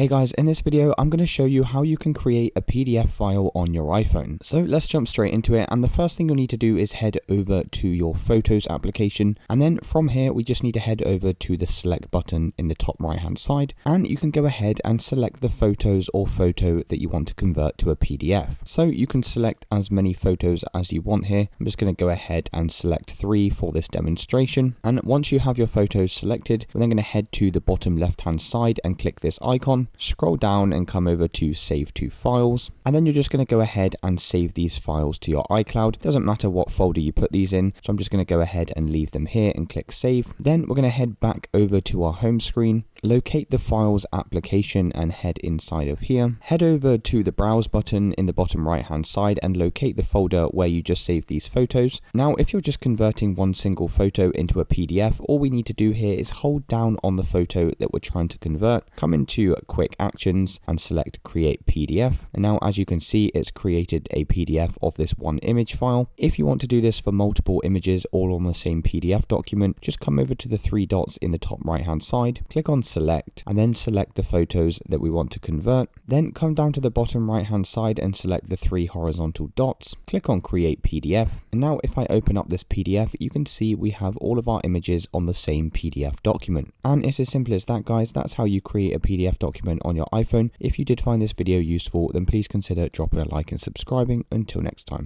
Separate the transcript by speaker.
Speaker 1: Hey guys, in this video I'm going to show you how you can create a PDF file on your iPhone. So let's jump straight into it, and the first thing you'll need to do is head over to your Photos application, and then from here we just need to head over to the select button in the top right hand side, and you can go ahead and select the photos or photo that you want to convert to a PDF. So you can select as many photos as you want here. I'm just going to go ahead and select 3 for this demonstration, and once you have your photos selected, we're then going to head to the bottom left hand side and click this icon. Scroll down and come over to save to files, and then you're just going to go ahead and save these files to your iCloud. Doesn't matter what folder you put these in, so I'm just going to go ahead and leave them here and click save. Then we're going to head back over to our home screen, locate the files application and head inside of here. Head over to the browse button in the bottom right hand side and locate the folder where you just saved these photos. Now if you're just converting one single photo into a PDF, all we need to do here is hold down on the photo that we're trying to convert, come into quick actions and select create PDF, and now as you can see it's created a PDF of this one image file. If you want to do this for multiple images all on the same PDF document, just come over to the 3 dots in the top right hand side, click on select, and then select the photos that we want to convert. Then come down to the bottom right hand side and select the 3 horizontal dots, click on create PDF, and now if I open up this PDF you can see we have all of our images on the same PDF document. And it's as simple as that, guys. That's how you create a PDF document on your iPhone. If you did find this video useful, then please consider dropping a like and subscribing. Until next time.